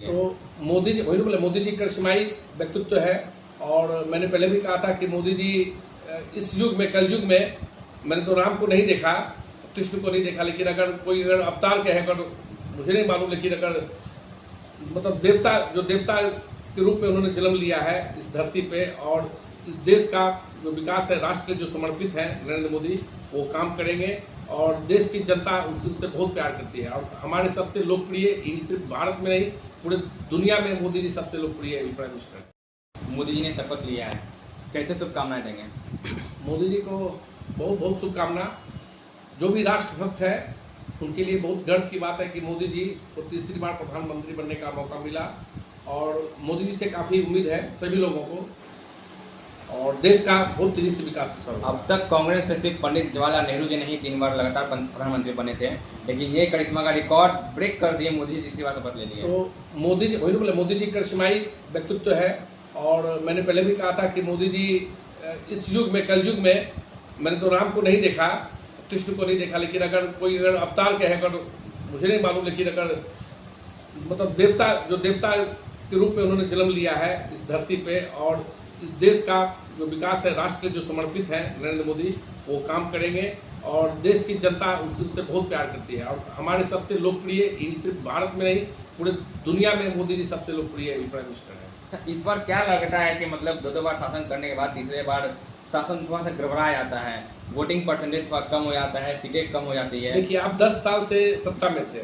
तो मोदी जी वही तो बोले, मोदी जी करिश्माई व्यक्तित्व है। और मैंने पहले भी कहा था कि मोदी जी इस युग में, कल युग में, मैंने तो राम को नहीं देखा, कृष्ण को नहीं देखा, लेकिन अगर कोई अगर अवतार कहे, अगर मुझे नहीं मालूम, लेकिन अगर मतलब देवता, जो देवता के रूप में उन्होंने जन्म लिया है इस धरती पे, और इस देश का जो विकास है, राष्ट्र के जो समर्पित है नरेंद्र मोदी, वो काम करेंगे। और देश की जनता उनसे बहुत प्यार करती है। और हमारे सबसे लोकप्रिय, सिर्फ भारत में नहीं, पूरे दुनिया में मोदी जी सबसे लोकप्रिय प्राइम मिनिस्टर। मोदी जी ने शपथ लिया है, कैसे शुभकामनाएं देंगे? मोदी जी को बहुत बहुत शुभकामना। जो भी राष्ट्रभक्त है उनके लिए बहुत गर्व की बात है कि मोदी जी को तीसरी बार प्रधानमंत्री बनने का मौका मिला। और मोदी जी से काफ़ी उम्मीद है सभी लोगों को, और देश का बहुत तेजी से विकास हो रहा है। अब तक कांग्रेस से सिर्फ पंडित जवाहरलाल नेहरू जी नहीं 3 बार लगातार प्रधानमंत्री बने थे, लेकिन ये करिश्मा का रिकॉर्ड ब्रेक कर दिए, मोदी जी तीसरी बार शपथ ले लिए। तो मोदी जी वही तो बोले, मोदी जी करिश्माई व्यक्तित्व है। और मैंने पहले भी कहा था कि मोदी जी इस युग में, कल युग में, मैंने तो राम को नहीं देखा, कृष्ण को नहीं देखा, लेकिन अगर कोई अगर अवतार कहे, अगर मुझे नहीं मालूम, लेकिन अगर मतलब देवता, जो देवता के रूप में उन्होंने जन्म लिया है इस धरती पे, और इस देश का जो विकास है, राष्ट्र के जो समर्पित है नरेंद्र मोदी, वो काम करेंगे। और देश की जनता उनसे बहुत प्यार करती है। और हमारे सबसे लोकप्रिय, सिर्फ भारत में नहीं, पूरे दुनिया में मोदी जी सबसे लोकप्रिय प्राइम मिनिस्टर है। अच्छा, इस बार क्या लगता है कि मतलब दो बार शासन करने के बाद तीसरे बार शासन थोड़ा सा गड़बड़ा जाता है, वोटिंग परसेंटेज थोड़ा कम हो जाता है, सीटें कम हो जाती है? देखिए, आप 10 साल से सत्ता में थे,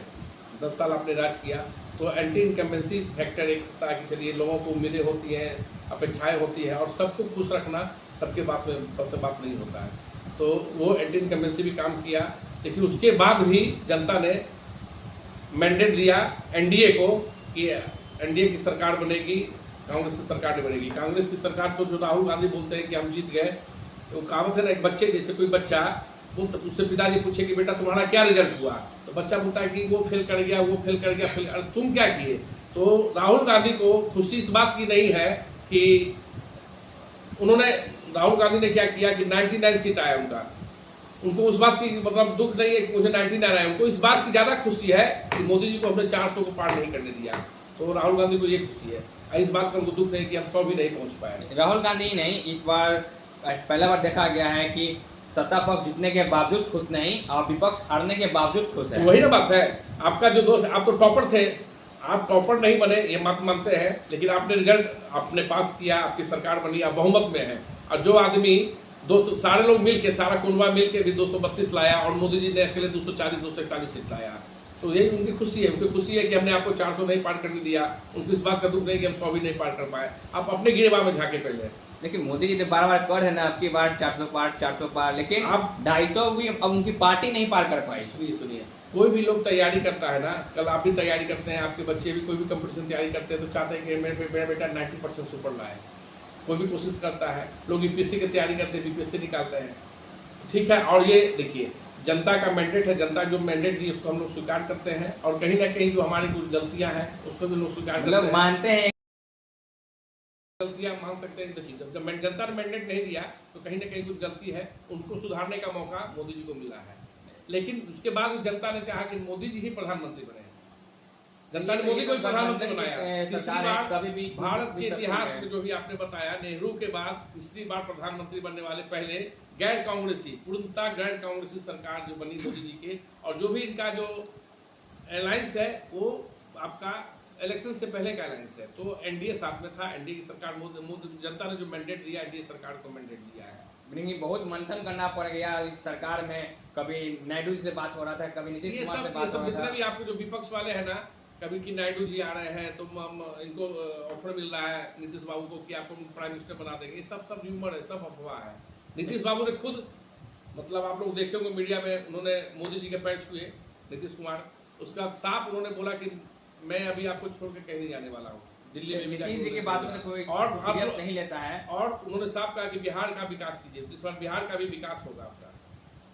10 साल आपने राज किया, तो एंटी इनकम्बेंसी फैक्टर एक होता है कि चलिए लोगों को उम्मीदें होती हैं, अपेक्षाएं होती हैं, और सबको खुश रखना सबके पास में बस से बात नहीं होता है। तो वो एंटी इनकम्बेंसी भी काम किया, लेकिन उसके बाद भी जनता ने मैंडेट दिया एनडीए को कि एनडीए की सरकार बनेगी, कांग्रेस की सरकार नहीं बनेगी। कांग्रेस की सरकार तो जो राहुल गांधी बोलते हैं कि हम जीत गए, तो कहावत है ना, एक बच्चे जैसे कोई बच्चा, वो तो उससे पिताजी पूछे कि बेटा तुम्हारा क्या रिजल्ट हुआ, तो बच्चा बोलता है कि वो फेल कर गया, वो फेल कर गया, फेल। अरे तुम क्या किए? तो राहुल गांधी को खुशी इस बात की नहीं है कि उन्होंने, राहुल गांधी ने क्या किया कि 99 सीट आया उनका, उनको उस बात की मतलब दुख नहीं है कि मुझे 99 आया, उनको इस बात की ज़्यादा खुशी है कि मोदी जी को हमने 400 को पार नहीं करने दिया। तो राहुल गांधी को ये खुशी है, इस बात का उनको दुख नहीं कि हम 100 भी नहीं पहुंच पाए। राहुल गांधी ही नहीं, इस बार पहला बार देखा गया है कि सत्ता पक्ष जीतने के बावजूद खुश नहीं और विपक्ष हारने के बावजूद खुश है। तो वही ना बात है, आपका जो दोस्त, आप तो टॉपर थे, आप टॉपर नहीं बने ये बात मानते हैं, लेकिन आपने रिजल्ट आपने पास किया, आपकी सरकार बनी, आप बहुमत में है। और जो आदमी दोस्तों सारे लोग मिल के, सारा कुनबा मिल के भी 232 लाया, और मोदी जी ने अकेले 240 241 सीट लाया, तो यही उनकी खुशी है। उनकी खुशी है कि हमने आपको 400 नहीं पार करने दिया, उनको इस बात का दुख नहीं कि हम 100 भी नहीं पार कर पाए। आप अपने गिरेबान में झांके पहले। लेकिन मोदी जी तो बार कर है ना, आपकी बार 400 पार, लेकिन आप 250 भी अब उनकी पार्टी नहीं पार कर पाई। सुनिए, कोई भी लोग तैयारी करता है ना, कल आप भी तैयारी करते हैं, आपके बच्चे भी कोई भी कंपटीशन तैयारी करते हैं, तो चाहते हैं कि मेरा बेटा 90% सुपर लाए। कोई भी कोशिश करता है, लोग यूपीएससी की तैयारी करते हैं, बीपीएससी निकालते हैं, ठीक है। और ये देखिए, जनता का मैंडेट है, जनता जो मैंडेट दी उसको हम लोग स्वीकार करते हैं, और कहीं ना कहीं जो हमारी कुछ गलतियां हैं उसको भी लोग स्वीकार करते हैं, मानते हैं, गलतियां मान सकते हैं। देखिए, जब जनता ने मैंडेट नहीं दिया तो कहीं ना कहीं कुछ गलती है, उनको सुधारने का मौका मोदी जी को मिला है। लेकिन उसके बाद जनता ने चाहा कि मोदी जी ही प्रधानमंत्री बने, जनता ने मोदी को प्रधानमंत्री बनाया। तीसरी बार कभी भी भारत के इतिहास में, जो भी आपने बताया, नेहरू के बाद तीसरी बार प्रधानमंत्री बनने वाले पहले गैर कांग्रेसी, पूर्णतः गैर कांग्रेसी सरकार जो बनी मोदी जी के। और जो भी इनका जो अलायंस है वो आपका इलेक्शन से पहले का अलायंस है, तो एनडीए साथ में था, एनडीए की सरकार, जनता ने जो मैंडेट दिया, एनडीए सरकार को मैंडेट दिया है। बहुत मंथन करना पड़ गया इस सरकार में, कभी नायडू से बात हो रहा था, कभी नीतीश कुमार से बात हो रहा था। जितने भी आपके जो विपक्ष वाले हैं ना, कभी कि नायडू जी आ रहे हैं तो इनको ऑफर मिल रहा है नीतीश बाबू को कि आपको प्राइम मिनिस्टर बना देंगे, ये सब ह्यूमर है, सब अफवाह है। नीतीश बाबू ने खुद, मतलब आप लोग देखे होंगे मीडिया में, उन्होंने मोदी जी के पैर छुए, नीतीश कुमार, उसका साफ उन्होंने बोला कि मैं अभी आपको छोड़ के कहीं नहीं जाने वाला हूँ, दिल्ली में नीतीश जी की बात में कोई और सीरियस नहीं लेता है। और उन्होंने साफ कहा कि बिहार का विकास कीजिए, इस बार बिहार का भी विकास होगा आपका।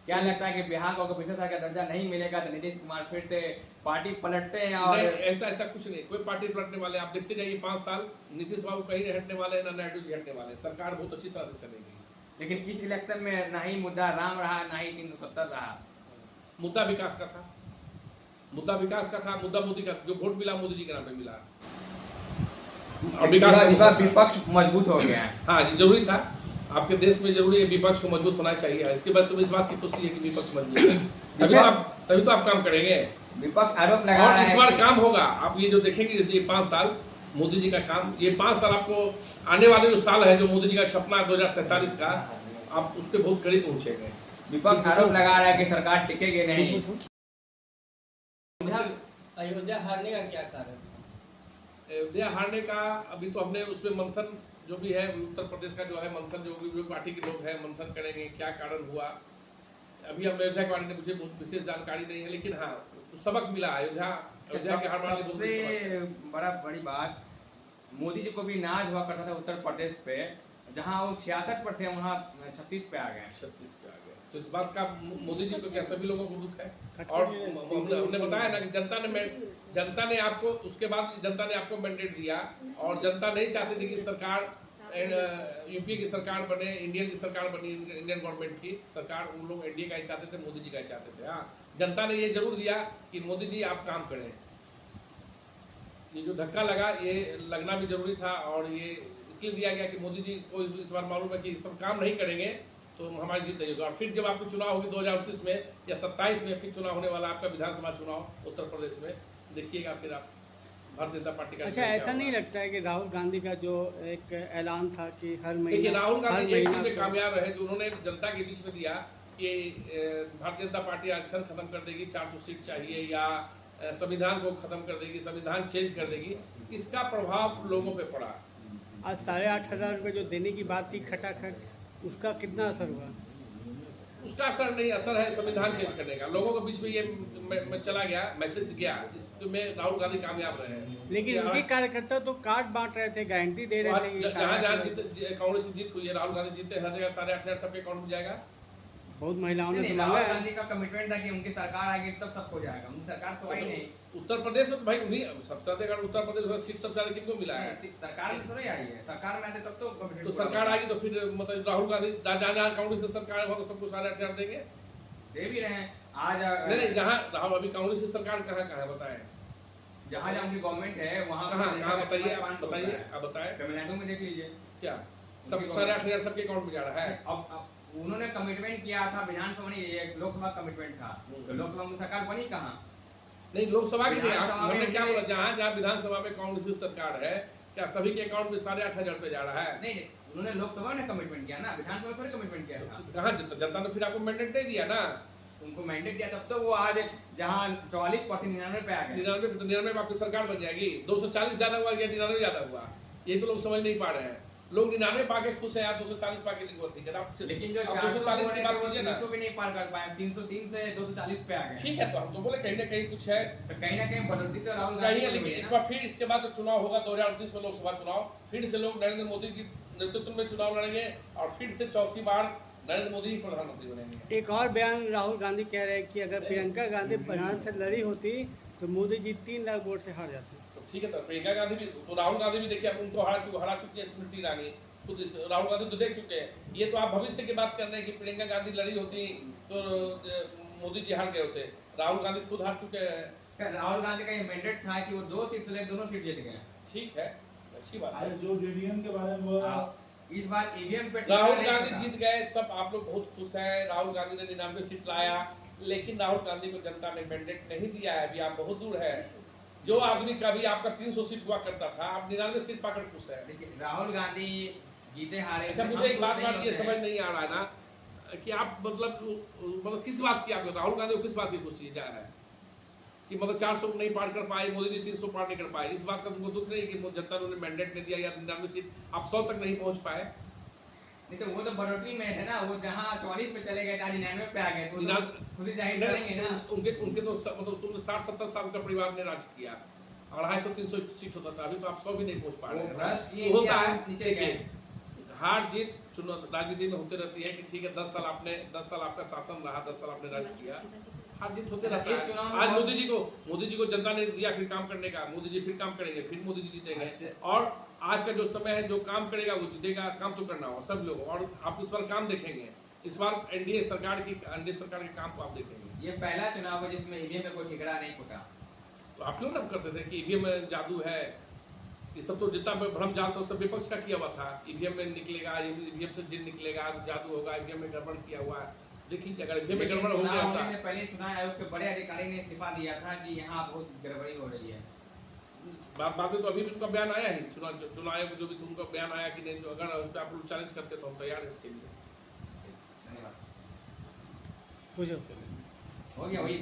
क्या लगता है कि बिहार को अगर विशेषता का दर्जा नहीं मिलेगा तो नीतीश कुमार फिर से पार्टी पलटते हैं? और ऐसा कुछ नहीं, कोई पार्टी पलटने वाले, आप देखते जाइए 5 साल नीतीश बाबू कहीं नहीं हटने वाले, ना नायडू जी हटने वाले, सरकार बहुत अच्छी तरह से चलेगी। लेकिन इस इलेक्शन में ना ही मुद्दा राम रहा, ना ही 370 रहा, मुद्दा विकास का था। मुद्दा विकास का था, मुद्दा मोदी का, जो वोट मिला मोदी जी के नाम पे मिला, और विकास का विपक्ष मजबूत हो गया है। हाँ जी, जरूरी था, आपके देश में जरूरी है, विपक्ष को मजबूत होना चाहिए। इसके बाद इस बात की खुशी है कि विपक्ष मजबूत है, तभी तो आप काम करेंगे। विपक्ष आरोप लगा रहा है, और इस बार काम होगा। आप ये जो देखेंगे ये 5 साल मोदी जी का काम, ये 5 साल आपको आने वाले जो साल है, जो मोदी जी का सपना 2047 का, आप उसके बहुत करीब पहुंचेंगे। विपक्ष आरोप लगा रहा है कि सरकार टिकेगी नहीं। अयोध्या हारने का क्या कारण? अयोध्या हारने का अभी तो हमने उसमें मंथन जो भी है, उत्तर प्रदेश का जो है मंथन, जो भी पार्टी के लोग हैं मंथन करेंगे क्या कारण हुआ। अभी हम अयोध्या के बारे में मुझे बहुत विशेष जानकारी नहीं है, लेकिन हाँ सबक मिला अयोध्या के हार मारने सबसे बड़ी बात, मोदी जी को भी नाज हुआ करता था उत्तर प्रदेश पे, जहां वो 66 पर थे वहां 36 पे आ गए। 36 पे आ गए, तो इस बात का मोदी जी को क्या सभी लोगों को दुख है। और हमने बताया ना कि जनता ने आपको, उसके बाद जनता ने आपको मैंडेट दिया, और जनता नहीं चाहती थी कि सरकार यूपी की सरकार बने, इंडियन की सरकार बनी, इंडियन गवर्नमेंट की सरकार, उन लोग एनडीए का ही चाहते थे, मोदी जी का ही चाहते थे। हाँ, जनता ने ये जरूर दिया कि मोदी जी आप काम करें। ये जो धक्का लगा, ये लगना भी जरूरी था, और ये इसलिए दिया गया कि मोदी जी को इस बार मालूम है कि सब काम नहीं करेंगे तो हमारी जीत नहीं होगी। और फिर जब आपको चुनाव होगी 2029 में या 27 में, फिर चुनाव होने वाला आपका विधानसभा चुनाव उत्तर प्रदेश में, देखिएगा फिर आप भारतीय जनता पार्टी का। अच्छा, ऐसा नहीं लगता है कि राहुल गांधी का जो एक ऐलान था कि हर महीने, देखिए राहुल गांधी एक चीज में कामयाब रहे, जो उन्होंने जनता के बीच में दिया कि भारतीय जनता पार्टी आरक्षण खत्म कर देगी, 400 सीट चाहिए, या संविधान को खत्म कर देगी, संविधान चेंज कर देगी, इसका प्रभाव लोगों पे पड़ा। आज 8,500 रुपये जो देने की बात थी खटाखट, उसका कितना असर हुआ? उसका असर नहीं, असर है संविधान चेंज करने का। लोगों के बीच में ये चला गया, मैसेज गया, इसमें राहुल गांधी कामयाब रहे हैं। लेकिन उनके कार्यकर्ता तो कार्ड बांट रहे थे, गारंटी दे रहे थे, जहाँ कांग्रेस की जीत हुई है, राहुल गांधी जीते, हर जगह 8,500 सबके अकाउंट में जाएगा। बहुत महिलाओं ने राहुल गांधी का कमिटमेंट था कि उनकी सरकार आएगी तब सब हो जाएगा, उनकी सरकार तो आई नहीं। उत्तर प्रदेश में तो भाई उन्हीं सबसे ज्यादा, उत्तर प्रदेश में सीट सबसे ज्यादा किनको मिला है? सरकार में तो नहीं आई है, सरकार में आते तब तो सरकार आएगी तो फिर मतलब राहुल गांधी जहाँ कांग्रेस की सरकार है वहाँ तो सबको 8,500 देंगे, दे भी रहे हैं। आज नहीं, जहाँ राहुल अभी कांग्रेस की सरकार कहाँ है बताएं? जहाँ उनकी गवर्नमेंट है वहाँ कहाँ बताइए, आप बताएं। तमिलनाडु में देख लीजिए, क्या सब 8,500 सबके अकाउंट में जा रहा है? अब उन्होंने कमिटमेंट किया था, विधानसभा नहीं, ये लोकसभा कमिटमेंट था, तो लोकसभा में सरकार बनी कहाँ? नहीं, लोकसभा की हमने क्या बोला, जहाँ विधानसभा में कांग्रेस की सरकार है, क्या सभी के अकाउंट में 8,500 रुपए जा रहा है? नहीं, उन्होंने लोकसभा में कमिटमेंट किया ना, विधानसभा में कमिटमेंट किया था। कहाँ जनता ने फिर आपको मैंडेट नहीं दिया ना, उनको मैंडेट दिया तब तो वो आज जहाँ 44% 99 पे आ गए। 99 में आपकी सरकार बन जाएगी। 240 ज्यादा हुआ या 99 ज्यादा हुआ, ये तो लोग समझ नहीं पा रहे हैं। लोग 99 पाके खुश है, आप 240 पाके ठीक है आप, लेकिन जो 240 की बात कीजिए ना, 300 भी नहीं पार कर पाए, 303 से 240 पे आ गए। ठीक है, तो हम तो बोले कहीं ना कहीं कुछ है, तो कहीं ना कहीं बढ़ोतरी तो राहुल गांधी है। लेकिन इस बार फिर इसके बाद तो चुनाव होगा 2029 में, लोकसभा चुनाव, फिर से लोग नरेंद्र मोदी की नेतृत्व में चुनाव लड़ेंगे, और फिर से चौथी बार नरेंद्र मोदी ही प्रधानमंत्री बनेंगे। एक और बयान राहुल गांधी कह रहे हैं कि अगर प्रियंका गांधी प्रधान से लड़ी होती तो मोदी जी 3 लाख वोट से हार जाते। तो ठीक है, तो प्रियंका गांधी भी, तो राहुल गांधी भी देखिए उनको हरा चुकी है स्मृति ईरानी, खुद राहुल गांधी तो देख चुके हैं। ये तो आप भविष्य की बात कर रहे हैं कि प्रियंका गांधी लड़ी होती तो मोदी जी हार गए होते। राहुल गांधी खुद हार चुके हैं। राहुल गांधी का ये मैंडेट था कि वो 2 सीट से दोनों सीट जीत गए। ठीक है, अच्छी बात है। जो डीडीएम के बारे में इस बार ईवीएम पे राहुल गांधी जीत गए, सब आप लोग बहुत खुश हैं। राहुल गांधी ने 99 सीट लाया, लेकिन राहुल गांधी को जनता ने मैंडेट नहीं दिया है, अभी आप बहुत दूर है। जो आदमी का भी आपका 300 सीट हुआ करता था, आप 99 सीट पाकर खुश है। लेकिन राहुल गांधी जीते हारे। अच्छा, मुझे एक बात ये समझ नहीं आ रहा है ना कि आप मतलब किस बात की, आप राहुल गांधी को किस बात की खुशी है कि मतलब 400 नहीं पार कर पाए, मोदी जी 300 पार नहीं कर पाए, इस बात का तुमको दुख नहीं कि जनता ने मैंडेट नहीं दिया या 99 सीट आप 100 तक नहीं पहुंच पाए? नहीं तो वो तो बढ़ोतरी में है ना, वो जहाँ 44 पे चले गए, आज 99 पे आ गए, तो खुशी जाहिर करेंगे ना। उनके तो मतलब 60-70 साल का परिवार ने राज किया, 250-300 सीट होता था, अभी तो आप 100 भी नहीं पहुंच पा रहे हैं। होता है नीचे गए, हार जीत चुनाव राजनीति में होते रहती है कि ठीक है 10 साल आपका शासन रहा, 10 साल आपने राज किया, हार जीत होते रहता है। आज मोदी जी को जनता ने दिया फिर काम करने का, मोदी जी फिर काम करेंगे, फिर मोदी जी जीतेंगे, और आज का जो समय है जो काम करेगा वो जीतेगा। काम तो करना हो सब लोग, और आप इस पर काम देखेंगे इस बार एनडीए सरकार के काम को आप देखेंगे। ये पहला चुनाव है जिसमें ईवीएम में कोई ठिकरा नहीं फूटा। तो आप लोग ना करते थे कि ईवीएम में जादू है, ये सब तो जितना भ्रम जाल था सब विपक्ष का किया हुआ था। ईवीएम में निकलेगा, ईवीएम से जिन निकलेगा, जादू होगा, ईवीएम में गड़बड़ किया हुआ है। देख लीजिए अगर ईवीएम में गड़बड़ हो चुनाव गया होने था, से पहले चुनाव आयोग के बड़े अधिकारी ने इस्तीफा दिया था कि यहाँ बहुत गड़बड़ी हो रही है। बाद में तो अभी भी उनका बयान आया ही, चुनाव आयोग जो भी उनका बयान आया कि नहीं, जो अगर उस पर आप लोग चैलेंज करते तो हम तैयार है इसके लिए। धन्यवाद। पूछो। हो गया वही।